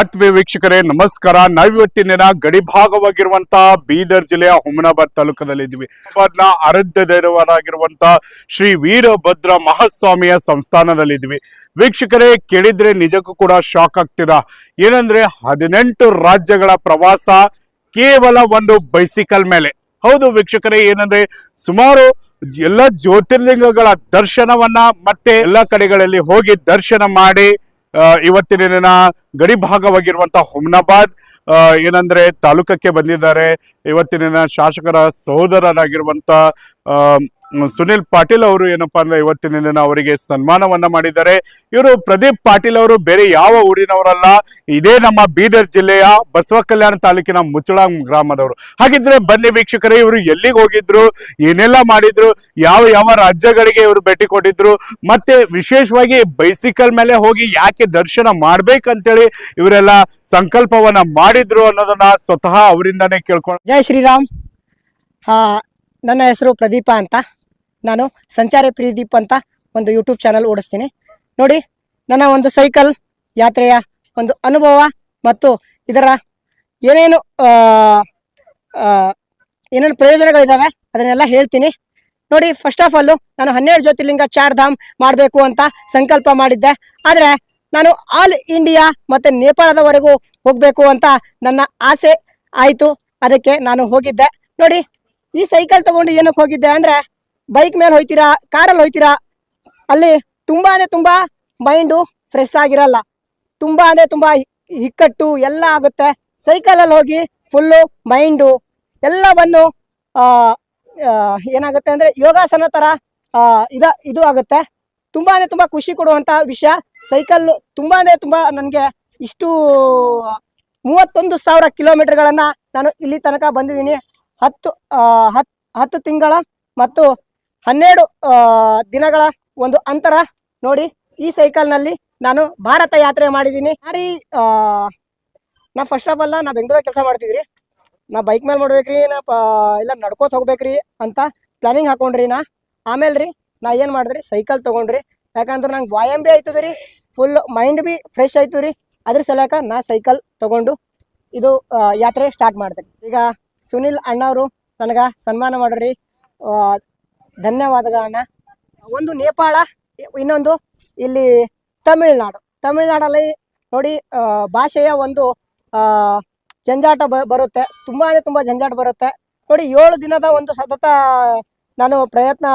ಆತ್ಮೀಯ ವೀಕ್ಷಕರೇ ನಮಸ್ಕಾರ. ನಾವಿವತ್ತಿನ ಗಡಿ ಭಾಗವಾಗಿರುವಂತಹ ಬೀದರ್ ಜಿಲ್ಲೆಯ ಹುಮನಾಬಾದ್ ತಾಲೂಕದಲ್ಲಿದ್ದೀವಿ. ಹುಮನಾಬಾದ್ನ ಆರಾಧ್ಯ ದೈವರಾಗಿರುವಂತಹ ಶ್ರೀ ವೀರಭದ್ರ ಮಹಾಸ್ವಾಮಿಯ ಸಂಸ್ಥಾನದಲ್ಲಿದ್ದೀವಿ. ವೀಕ್ಷಕರೇ, ಕೇಳಿದ್ರೆ ನಿಜಕ್ಕೂ ಕೂಡ ಶಾಕ್ ಆಗ್ತೀರಾ. ಏನಂದ್ರೆ 18 ರಾಜ್ಯಗಳ ಪ್ರವಾಸ ಕೇವಲ ಒಂದು ಬೈಸಿಕಲ್ ಮೇಲೆ. ಹೌದು ವೀಕ್ಷಕರೇ, ಏನಂದ್ರೆ ಸುಮಾರು ಎಲ್ಲ ಜ್ಯೋತಿರ್ಲಿಂಗಗಳ ದರ್ಶನವನ್ನ ಮತ್ತೆ ಎಲ್ಲ ಕಡೆಗಳಲ್ಲಿ ಹೋಗಿ ದರ್ಶನ ಮಾಡಿ ಇವತ್ತಿನ ದಿನ ಗಡಿ ಭಾಗವಾಗಿರುವಂತಹ ಹುಮನಾಬಾದ್ ಏನಂದ್ರೆ ತಾಲೂಕಕ್ಕೆ ಬಂದಿದ್ದಾರೆ. ಇವತ್ತಿನ ದಿನ ಶಾಸಕರ ಸಹೋದರರಾಗಿರುವಂತ ಸುನಿಲ್ ಪಾಟೀಲ್ ಅವರು ಏನಪ್ಪಾ ಅಂದ್ರೆ ಇವತ್ತಿನ ದಿನ ಅವರಿಗೆ ಸನ್ಮಾನವನ್ನ ಮಾಡಿದ್ದಾರೆ. ಇವರು ಪ್ರದೀಪ್ ಪಾಟೀಲ್ ಅವರು ಬೇರೆ ಯಾವ ಊರಿನವರಲ್ಲ, ಇದೇ ನಮ್ಮ ಬೀದರ್ ಜಿಲ್ಲೆಯ ಬಸವ ಕಲ್ಯಾಣ ತಾಲೂಕಿನ ಮುಚ್ಚಳ ಗ್ರಾಮದವರು. ಹಾಗಿದ್ರೆ ಬನ್ನಿ ವೀಕ್ಷಕರೇ, ಇವರು ಎಲ್ಲಿಗೆ ಹೋಗಿದ್ರು, ಏನೆಲ್ಲ ಮಾಡಿದ್ರು, ಯಾವ ಯಾವ ರಾಜ್ಯಗಳಿಗೆ ಇವರು ಭೇಟಿ ಕೊಟ್ಟಿದ್ರು, ಮತ್ತೆ ವಿಶೇಷವಾಗಿ ಬೈಸಿಕಲ್ ಮೇಲೆ ಹೋಗಿ ಯಾಕೆ ದರ್ಶನ ಮಾಡ್ಬೇಕಂತೇಳಿ ಇವರೆಲ್ಲ ಸಂಕಲ್ಪವನ್ನ ಮಾಡಿದ್ರು ಅನ್ನೋದನ್ನ ಸ್ವತಃ ಅವರಿಂದಾನೇ ಕೇಳ್ಕೊಂಡು. ಜೈ ಶ್ರೀರಾಮ್. ನನ್ನ ಹೆಸರು ಪ್ರದೀಪ ಅಂತ. ನಾನು ಸಂಚಾರಿ ಪ್ರದೀಪ್ ಅಂತ ಒಂದು ಯೂಟ್ಯೂಬ್ ಚಾನಲ್ ಓಡಿಸ್ತೀನಿ. ನೋಡಿ, ನನ್ನ ಒಂದು ಸೈಕಲ್ ಯಾತ್ರೆಯ ಒಂದು ಅನುಭವ ಮತ್ತು ಇದರ ಏನೇನು ಏನೇನು ಪ್ರಯೋಜನಗಳಿದ್ದಾವೆ ಅದನ್ನೆಲ್ಲ ಹೇಳ್ತೀನಿ. ನೋಡಿ, ಫಸ್ಟ್ ಆಫ್ ಆಲ್ ನಾನು 12 ಜ್ಯೋತಿರ್ಲಿಂಗ 4 ಧಾಮ್ ಮಾಡಬೇಕು ಅಂತ ಸಂಕಲ್ಪ ಮಾಡಿದ್ದೆ. ಆದರೆ ನಾನು ಆಲ್ ಇಂಡಿಯಾ ಮತ್ತು ನೇಪಾಳದವರೆಗೂ ಹೋಗಬೇಕು ಅಂತ ನನ್ನ ಆಸೆ ಆಯಿತು. ಅದಕ್ಕೆ ನಾನು ಹೋಗಿದ್ದೆ. ನೋಡಿ, ಈ ಸೈಕಲ್ ತಗೊಂಡು ಏನಕ್ಕೆ ಹೋಗಿದ್ದೆ ಅಂದರೆ, ಬೈಕ್ ಮೇಲೆ ಹೋಯ್ತೀರಾ, ಕಾರಲ್ಲಿ ಹೋಯ್ತೀರಾ, ಅಲ್ಲಿ ತುಂಬ ಅಂದರೆ ತುಂಬ ಮೈಂಡು ಫ್ರೆಶ್ ಆಗಿರಲ್ಲ. ತುಂಬ ಅಂದರೆ ತುಂಬ ಇಕ್ಕಟ್ಟು ಎಲ್ಲ ಆಗುತ್ತೆ. ಸೈಕಲಲ್ಲಿ ಹೋಗಿ ಫುಲ್ಲು ಮೈಂಡು ಎಲ್ಲವನ್ನು ಏನಾಗುತ್ತೆ ಅಂದರೆ ಯೋಗಾಸನ ಥರ ಇದು ಆಗುತ್ತೆ. ತುಂಬ ಅಂದರೆ ತುಂಬ ಖುಷಿ ಕೊಡುವಂಥ ವಿಷಯ ಸೈಕಲ್ಲು. ತುಂಬ ಅಂದರೆ ತುಂಬ ನನಗೆ ಇಷ್ಟು 31,000 ಕಿಲೋಮೀಟರ್ಗಳನ್ನು ನಾನು ಇಲ್ಲಿ ತನಕ ಬಂದಿದ್ದೀನಿ. 10 ತಿಂಗಳ ಮತ್ತು 12 ದಿನಗಳ ಒಂದು ಅಂತರ. ನೋಡಿ, ಈ ಸೈಕಲ್ನಲ್ಲಿ ನಾನು ಭಾರತ ಯಾತ್ರೆ ಮಾಡಿದ್ದೀನಿ. ನಾ ಫಸ್ಟ್ ಆಫ್ ಆಲ್ ನಾ ಬೆಂಗಳೂರಲ್ಲಿ ಕೆಲಸ ಮಾಡ್ತಿದ್ರಿ. ನಾ ಬೈಕ್ ಮೇಲೆ ಮಾಡ್ಬೇಕ್ರಿ, ಇಲ್ಲ ನಡ್ಕೋತ ಹೋಗ್ಬೇಕ್ರಿ ಅಂತ ಪ್ಲಾನಿಂಗ್ ಹಾಕೊಂಡ್ರಿ. ಆಮೇಲೆ ರೀ ನಾ ಏನು ಮಾಡಿದ್ರಿ, ಸೈಕಲ್ ತೊಗೊಂಡ್ರಿ. ಯಾಕಂದ್ರೆ ನಂಗೆ ವ್ಯಾಯಾಮ ಭೀ ಆಯ್ತದ ರೀ, ಫುಲ್ ಮೈಂಡ್ ಭೀ ಫ್ರೆಶ್ ಆಯ್ತು ರೀ. ಅದ್ರ ಸಲಕ ನಾ ಸೈಕಲ್ ತೊಗೊಂಡು ಇದು ಯಾತ್ರೆ ಸ್ಟಾರ್ಟ್ ಮಾಡಿದೆ. ಈಗ ಸುನಿಲ್ ಅಣ್ಣವರು ನನಗೆ ಸನ್ಮಾನ ಮಾಡ್ರಿ, ಧನ್ಯವಾದಗಳಣ್ಣ. ಒಂದು ನೇಪಾಳ, ಇನ್ನೊಂದು ಇಲ್ಲಿ ತಮಿಳ್ನಾಡಲ್ಲಿ ನೋಡಿ ಭಾಷೆಯ ಒಂದು ಜಂಜಾಟ ಬರುತ್ತೆ. ತುಂಬ ಅಂದರೆ ತುಂಬ ಜಂಜಾಟ ಬರುತ್ತೆ. ನೋಡಿ, 7 ದಿನದ ಒಂದು ಸತತ ನಾನು ಪ್ರಯತ್ನ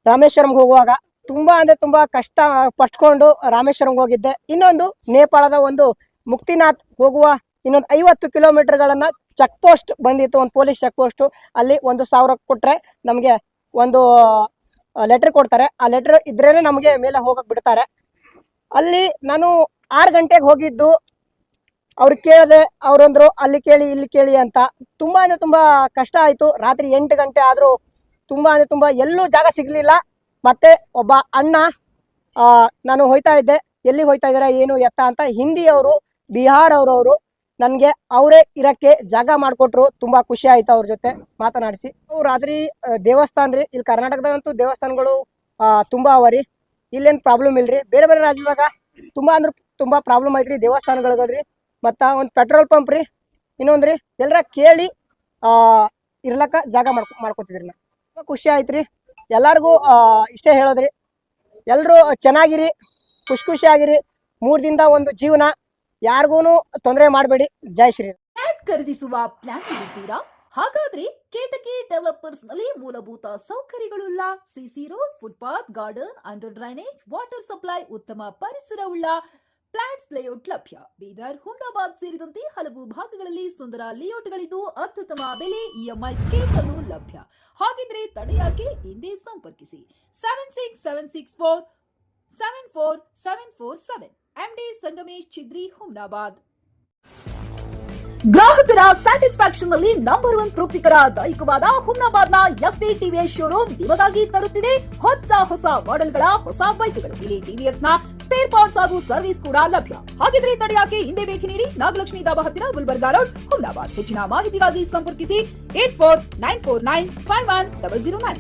ರಾಮೇಶ್ವರಂಗೆ ಹೋಗುವಾಗ ತುಂಬ ಅಂದರೆ ತುಂಬ ಕಷ್ಟ ಪಟ್ಕೊಂಡು ರಾಮೇಶ್ವರಂಗೆ ಹೋಗಿದ್ದೆ. ಇನ್ನೊಂದು ನೇಪಾಳದ ಒಂದು ಮುಕ್ತಿನಾಥ್ ಹೋಗುವ ಇನ್ನೊಂದು 50 ಕಿಲೋಮೀಟರ್ಗಳನ್ನು ಚೆಕ್ ಪೋಸ್ಟ್ ಬಂದಿತ್ತು, ಒಂದು ಪೊಲೀಸ್ ಚೆಕ್ ಪೋಸ್ಟು. ಅಲ್ಲಿ 1,000 ಕೊಟ್ಟರೆ ನಮಗೆ ಒಂದು ಲೆಟ್ರ್ ಕೊಡ್ತಾರೆ. ಆ ಲೆಟ್ರ್ ಇದ್ರೇ ನಮಗೆ ಮೇಲೆ ಹೋಗಕ್ಕೆ ಬಿಡ್ತಾರೆ. ಅಲ್ಲಿ ನಾನು 6 ಗಂಟೆಗೆ ಹೋಗಿದ್ದು. ಅವ್ರು ಕೇಳಿದೆ, ಅವರಂದ್ರು ಅಲ್ಲಿ ಕೇಳಿ ಇಲ್ಲಿ ಕೇಳಿ ಅಂತ. ತುಂಬ ಅಂದರೆ ತುಂಬ ಕಷ್ಟ ಆಯಿತು. ರಾತ್ರಿ 8 ಗಂಟೆ ಆದರೂ ತುಂಬ ಅಂದರೆ ತುಂಬ ಎಲ್ಲೂ ಜಾಗ ಸಿಗಲಿಲ್ಲ. ಮತ್ತು ಒಬ್ಬ ಅಣ್ಣ, ನಾನು ಹೋಯ್ತಾ ಇದ್ದೆ, ಎಲ್ಲಿಗೆ ಹೋಯ್ತಾ ಇದ್ದೀರಾ ಏನು ಎತ್ತ ಅಂತ, ಹಿಂದಿಯವರು, ಬಿಹಾರ್ ಅವರವರು ನನಗೆ ಅವರೇ ಇರೋಕ್ಕೆ ಜಾಗ ಮಾಡಿಕೊಟ್ರು. ತುಂಬ ಖುಷಿ ಆಯಿತು ಅವ್ರ ಜೊತೆ ಮಾತನಾಡಿಸಿ. ರಾತ್ರಿ ದೇವಸ್ಥಾನ ರೀ, ಇಲ್ಲಿ ಕರ್ನಾಟಕದಾಗಂತೂ ದೇವಸ್ಥಾನಗಳು ತುಂಬ ಅವ ರೀ. ಇಲ್ಲೇನು ಪ್ರಾಬ್ಲಮ್ ಇಲ್ಲರಿ. ಬೇರೆ ಬೇರೆ ರಾಜ್ಯದಾಗ ತುಂಬ ಅಂದ್ರೆ ತುಂಬ ಪ್ರಾಬ್ಲಮ್ ಐತ್ರಿ ದೇವಸ್ಥಾನಗಳಿಗಲ್ರಿ. ಮತ್ತು ಒಂದು ಪೆಟ್ರೋಲ್ ಪಂಪ್ ರೀ, ಇನ್ನೊಂದು ರೀ, ಎಲ್ಲರ ಕೇಳಿ ಇರ್ಲಕ್ಕ ಜಾಗ ಮಾಡ್ಕೊತಿದ್ರಿ. ನಾ ತುಂಬ ಖುಷಿ ಆಯ್ತು ರೀ. ಎಲ್ಲರಿಗೂ ಇಷ್ಟೇ ಹೇಳೋದ್ರಿ, ಎಲ್ಲರೂ ಚೆನ್ನಾಗಿರಿ, ಖುಷಿಯಾಗಿರಿ. 3 ದಿನದ ಒಂದು ಜೀವನ, ಯಾರಿಗೂ ತೊಂದರೆ ಮಾಡಬೇಡಿ. ಜೈ ಶ್ರೀ. ಫ್ಲಾಟ್ ಖರೀದಿಸುವ ಪ್ಲಾನ್ ಇದ್ದೀರಾ? ಹಾಗಾದ್ರೆ ಕೇತಕಿ ಡೆವಲಪರ್ಸ್ ನಲ್ಲಿ ಮೂಲಭೂತ ಸೌಕರ್ಯಗಳುಳ್ಳ CC road, footpath, garden, under drainage, water supply, ಉತ್ತಮ ಪರಿಸರವುಳ್ಳ ಫ್ಲಾಟ್ಸ್ ಲೇಔಟ್ ಲಭ್ಯ. ಬೀದರ್, ಹುಮನಾಬಾದ್ ಸೇರಿದಂತೆ ಹಲವು ಭಾಗಗಳಲ್ಲಿ ಸುಂದರ ಲೇಔಟ್ಗಳಿದ್ದು ಅತ್ಯುತ್ತಮ ಬೆಲೆ, ಇಎಂಐ ಸ್ಕೀಮ್ಸ್ ಅನ್ನು ಲಭ್ಯ. ಹಾಗಿದ್ರೆ ತಡೆಯಾಕೆ, ಹಿಂದೆ ಸಂಪರ್ಕಿಸಿ 7676474747 MD ಸಂಗಮೇಶ್ ಚಿದ್ರಿ, ಹುಮನಾಬಾದ್. ಗ್ರಾಹಕರ ಸ್ಯಾಟಿಸ್ಫ್ಯಾಕ್ಷನ್ ನಲ್ಲಿ ನಂಬರ್ 1 ತೃಪ್ತಿಕರ ದೈಹಿಕವಾದ ಹುಮನಾಬಾದ್ನ ಎಸ್ವಿ ಟಿವಿಎಸ್ ಶೋರೂಮ್ ನಿಮಗಾಗಿ ತರುತ್ತಿದೆ ಹೊಸ ಮಾಡೆಲ್ಗಳ ಹೊಸ ಬೈಕ್ಗಳು. ಇಲ್ಲಿ ಟಿವಿಎಸ್ ನ ಸ್ಪೇರ್ ಪಾರ್ಟ್ಸ್ ಹಾಗೂ ಸರ್ವಿಸ್ ಕೂಡ ಲಭ್ಯ. ಹಾಗಿದ್ರೆ ತಡೆಯಾಕೆ, ಹಿಂದೆ ಭೇಟಿ ನೀಡಿ. ನಾಗಲಕ್ಷ್ಮಿ ಧಾಬಾ ಹತ್ತಿರ, ಗುಲ್ಬರ್ಗಾ ರೋಡ್, ಹುಮನಾಬಾದ್. ಹೆಚ್ಚಿನ ಮಾಹಿತಿಗಾಗಿ ಸಂಪರ್ಕಿಸಿ 8494951009.